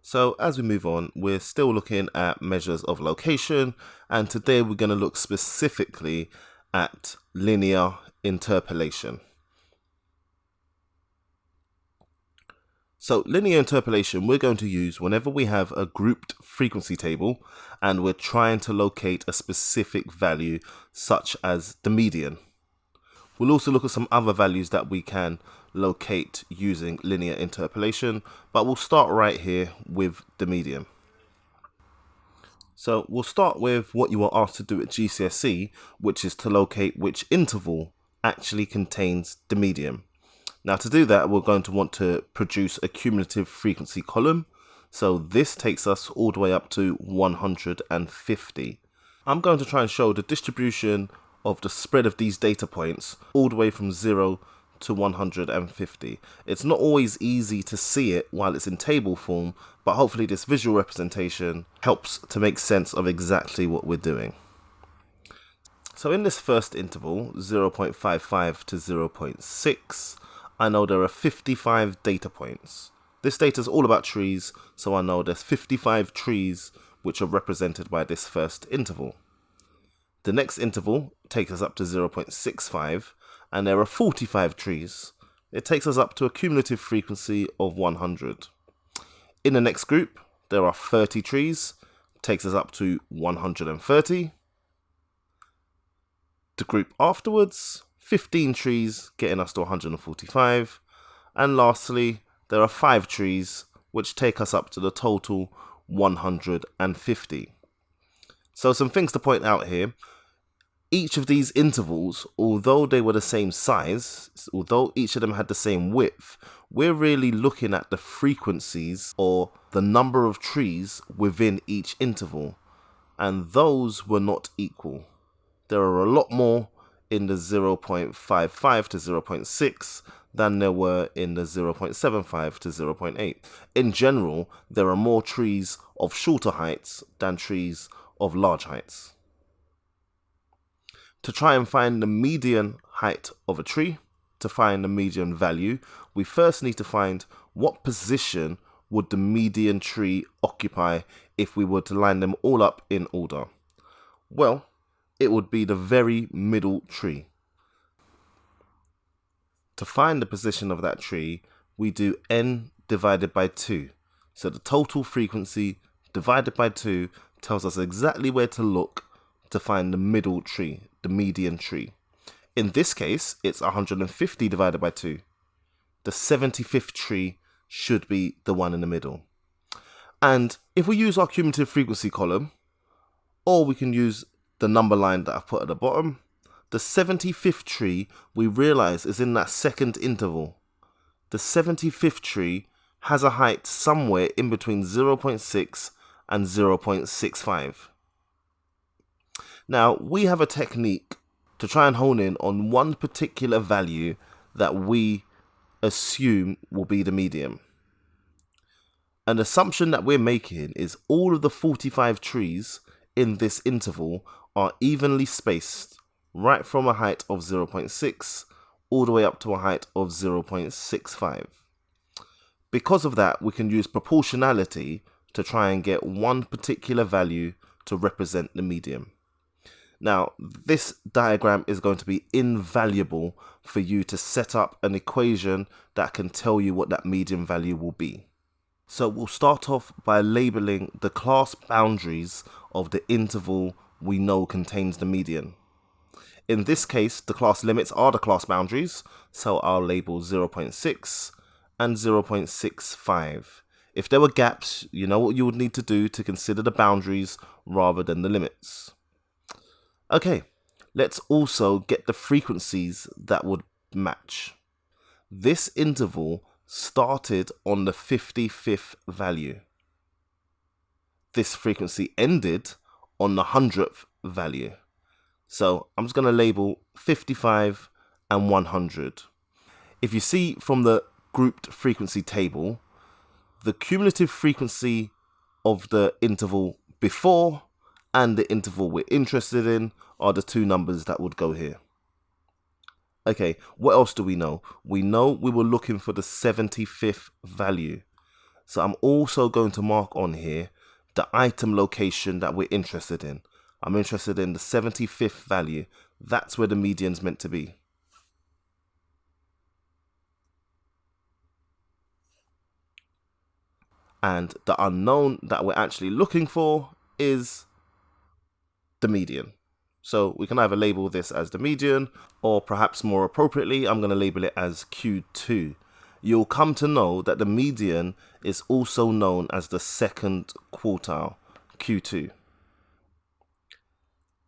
So as we move on, we're still looking at measures of location, and today we're going to look specifically at linear interpolation. So linear interpolation we're going to use whenever we have a grouped frequency table and we're trying to locate a specific value such as the median. We'll also look at some other values that we can locate using linear interpolation, but we'll start right here with the median. So we'll start with what you were asked to do at GCSE, which is to locate which interval actually contains the median. Now to do that, we're going to want to produce a cumulative frequency column. So this takes us all the way up to 150. I'm going to try and show the distribution of the spread of these data points all the way from 0 to 150. It's not always easy to see it while it's in table form, but hopefully this visual representation helps to make sense of exactly what we're doing. So in this first interval, 0.55 to 0.6, I know there are 55 data points. This data is all about trees, so I know there's 55 trees which are represented by this first interval. The next interval takes us up to 0.65, and there are 45 trees. It takes us up to a cumulative frequency of 100. In the next group, there are 30 trees, takes us up to 130. The group afterwards, 15 trees, getting us to 145. And lastly, there are 5 trees, which take us up to the total 150. So some things to point out here. Each of these intervals, although they were the same size, although each of them had the same width, we're really looking at the frequencies or the number of trees within each interval, and those were not equal. There are a lot more in the 0.55 to 0.6 than there were in the 0.75 to 0.8. In general, there are more trees of shorter heights than trees of large heights. To try and find the median height of a tree, to find the median value, we first need to find what position would the median tree occupy if we were to line them all up in order. Well, it would be the very middle tree. To find the position of that tree, we do n divided by 2. So the total frequency divided by 2 tells us exactly where to look to find the middle tree, the median tree. In this case, it's 150 divided by 2. The 75th tree should be the one in the middle. And if we use our cumulative frequency column, or we can use the number line that I've put at the bottom, the 75th tree we realize is in that second interval. The 75th tree has a height somewhere in between 0.6 and 0.65. Now, we have a technique to try and hone in on one particular value that we assume will be the median. An assumption that we're making is all of the 45 trees in this interval are evenly spaced, right from a height of 0.6 all the way up to a height of 0.65. Because of that, we can use proportionality to try and get one particular value to represent the median. Now, this diagram is going to be invaluable for you to set up an equation that can tell you what that median value will be. So we'll start off by labeling the class boundaries of the interval we know contains the median. In this case, the class limits are the class boundaries, so I'll label 0.6 and 0.65. If there were gaps, you know what you would need to do to consider the boundaries rather than the limits. Okay, let's also get the frequencies that would match. This interval started on the 55th value. This frequency ended on the 100th value. So I'm just going to label 55 and 100. If you see from the grouped frequency table, the cumulative frequency of the interval before and the interval we're interested in are the two numbers that would go here. Okay, what else do we know? We know we were looking for the 75th value. So I'm also going to mark on here the item location that we're interested in. I'm interested in the 75th value. That's where the median's meant to be. And the unknown that we're actually looking for is the median. So we can either label this as the median, or perhaps more appropriately, I'm going to label it as Q2. You'll come to know that the median is also known as the second quartile, Q2.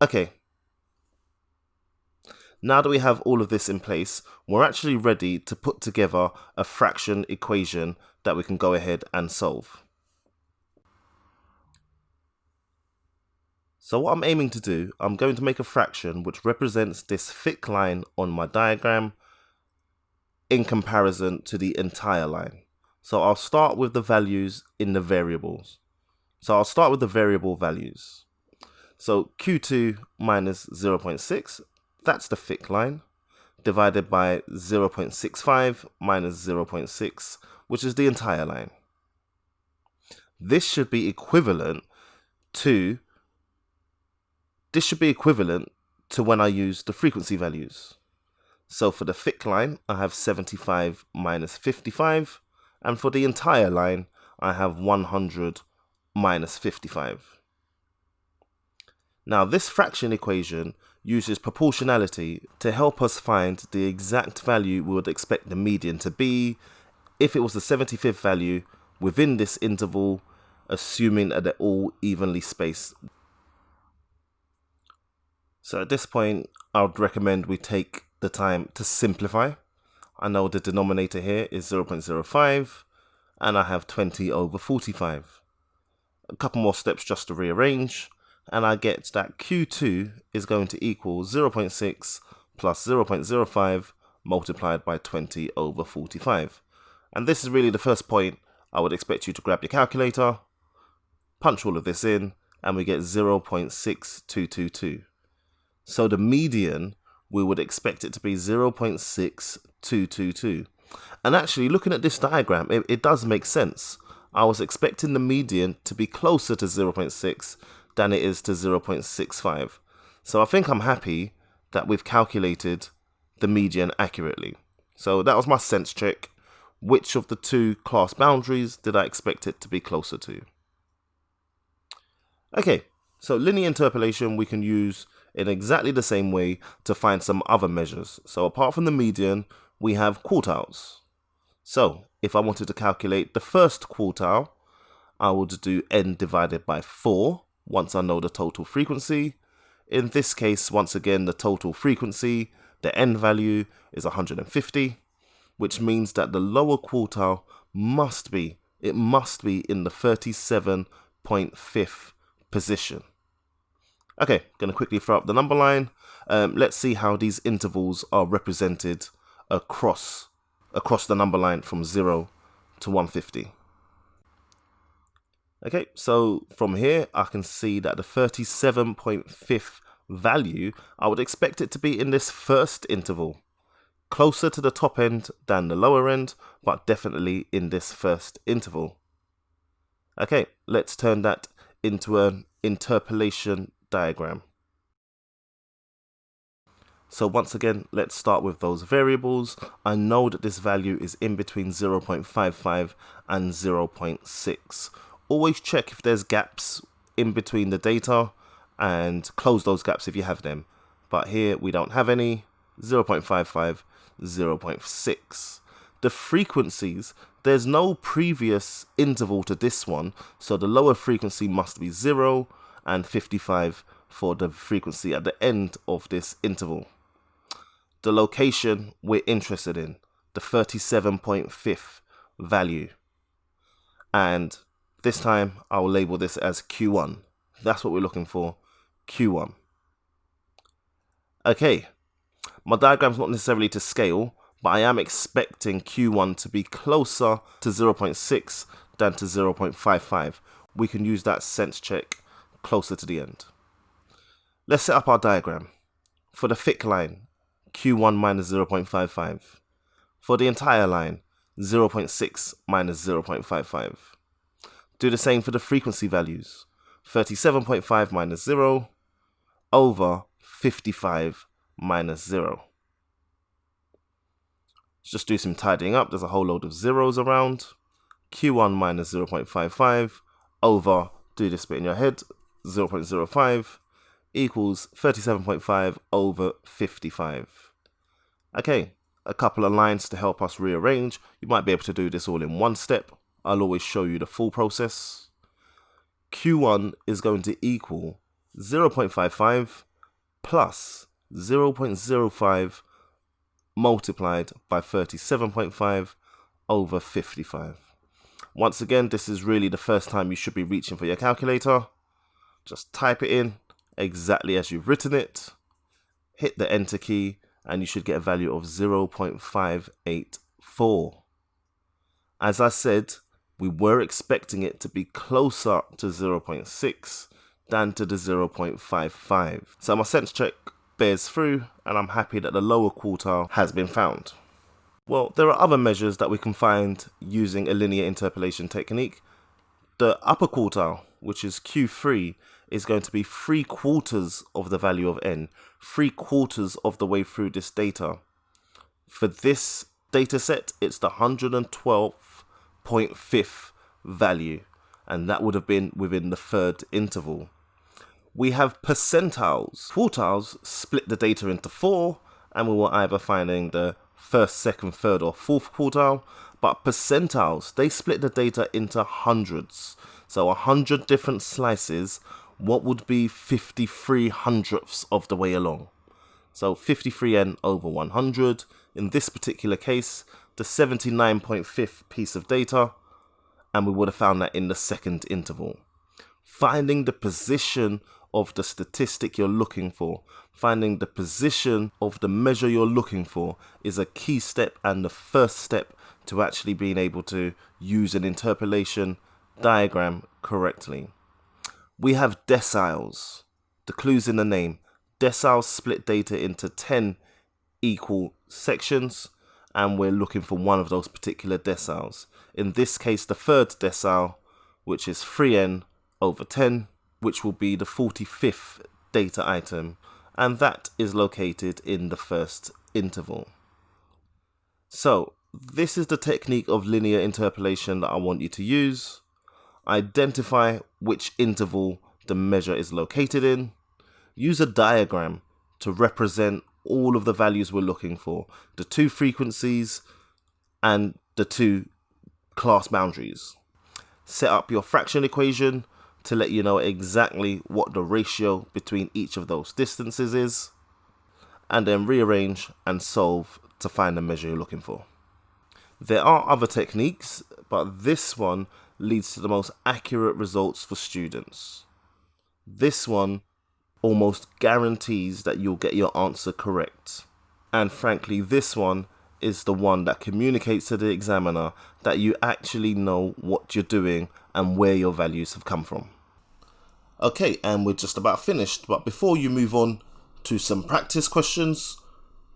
Okay. Now that we have all of this in place, we're actually ready to put together a fraction equation that we can go ahead and solve. So what I'm aiming to do, I'm going to make a fraction which represents this thick line on my diagram in comparison to the entire line. So I'll start with the values in the variables. So I'll start with the variable values. So Q2 minus 0.6, that's the thick line, divided by 0.65 minus 0.6, which is the entire line. This should be equivalent to when I use the frequency values. So for the thick line, I have 75 minus 55, and for the entire line, I have 100 minus 55. Now this fraction equation uses proportionality to help us find the exact value we would expect the median to be if it was the 75th value within this interval, assuming that they're all evenly spaced. So at this point, I would recommend we take the time to simplify. I know the denominator here is 0.05 and I have 20 over 45. A couple more steps just to rearrange, and I get that Q2 is going to equal 0.6 plus 0.05 multiplied by 20 over 45. And this is really the first point. I would expect you to grab your calculator, punch all of this in, and we get 0.6222. So the median, we would expect it to be 0.6222. And actually, looking at this diagram, it does make sense. I was expecting the median to be closer to 0.6 than it is to 0.65. So I think I'm happy that we've calculated the median accurately. So that was my sense check. Which of the two class boundaries did I expect it to be closer to? Okay, so linear interpolation we can use in exactly the same way to find some other measures. So apart from the median, we have quartiles. So if I wanted to calculate the first quartile, I would do n divided by 4 once I know the total frequency. In this case, once again, the total frequency, the n value is 150, which means that the lower quartile must be in the 37.5th position. Okay, going to quickly throw up the number line. Let's see how these intervals are represented across the number line from 0 to 150. Okay, so from here I can see that the 37.5th value, I would expect it to be in this first interval, closer to the top end than the lower end, but definitely in this first interval. Okay, let's turn that into an interpolation diagram. So once again, let's start with those variables. I know that this value is in between 0.55 and 0.6. Always check if there's gaps in between the data and close those gaps if you have them. But here we don't have any. 0.55, 0.6. The frequencies, there's no previous interval to this one, so the lower frequency must be 0 and 55 for the frequency at the end of this interval. The location we're interested in, the 37.5th value. And this time I'll label this as Q1. That's what we're looking for, Q1. Okay, my diagram's not necessarily to scale, but I am expecting Q1 to be closer to 0.6 than to 0.55. We can use that sense check closer to the end. Let's set up our diagram. For the thick line, Q1 minus 0.55. For the entire line, 0.6 minus 0.55. Do the same for the frequency values. 37.5 minus 0 over 55 minus 0. Let's just do some tidying up. There's a whole load of zeros around. Q1 minus 0.55 over, do this bit in your head, 0.05 equals 37.5 over 55. Okay, a couple of lines to help us rearrange. You might be able to do this all in one step. I'll always show you the full process. Q1 is going to equal 0.55 plus 0.05 multiplied by 37.5 over 55. Once again, this is really the first time you should be reaching for your calculator. Just type it in exactly as you've written it, hit the enter key, and you should get a value of 0.584. As I said, we were expecting it to be closer to 0.6 than to the 0.55. So my sense check bears through, and I'm happy that the lower quartile has been found. Well, there are other measures that we can find using a linear interpolation technique. The upper quartile, which is Q3, is going to be 3/4 of the value of n, 3/4 of the way through this data. For this data set, it's the 112.5th value, and that would have been within the third interval. We have percentiles. Quartiles split the data into 4, and we were either finding the first, second, third, or fourth quartile. But percentiles, they split the data into hundreds. So 100 different slices, what would be 53 hundredths of the way along? So 53n over 100. In this particular case, the 79.5th piece of data, and we would have found that in the second interval. Finding the position of the statistic you're looking for, finding the position of the measure you're looking for, is a key step and the first step to actually being able to use an interpolation diagram correctly. We have deciles. The clue's in the name. Deciles split data into 10 equal sections, and we're looking for one of those particular deciles. In this case, the third decile, which is 3n over 10, which will be the 45th data item, and that is located in the first interval. So this is the technique of linear interpolation that I want you to use. Identify which interval the measure is located in. Use a diagram to represent all of the values we're looking for, the two frequencies and the two class boundaries. Set up your fraction equation to let you know exactly what the ratio between each of those distances is, and then rearrange and solve to find the measure you're looking for. There are other techniques, but this one leads to the most accurate results for students. This one almost guarantees that you'll get your answer correct. And frankly, this one is the one that communicates to the examiner that you actually know what you're doing and where your values have come from. Okay, and we're just about finished, but before you move on to some practice questions,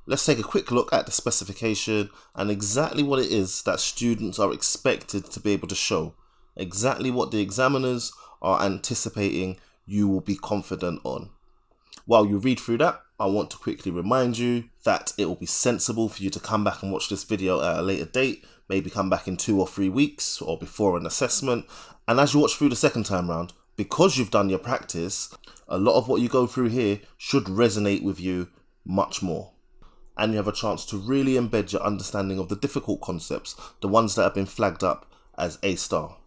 let's take a quick look at the specification and exactly what it is that students are expected to be able to show, exactly what the examiners are anticipating you will be confident on. While you read through that, I want to quickly remind you that it will be sensible for you to come back and watch this video at a later date, maybe come back in 2 or 3 weeks or before an assessment. And as you watch through the second time round, because you've done your practice, a lot of what you go through here should resonate with you much more. And you have a chance to really embed your understanding of the difficult concepts, the ones that have been flagged up as A star.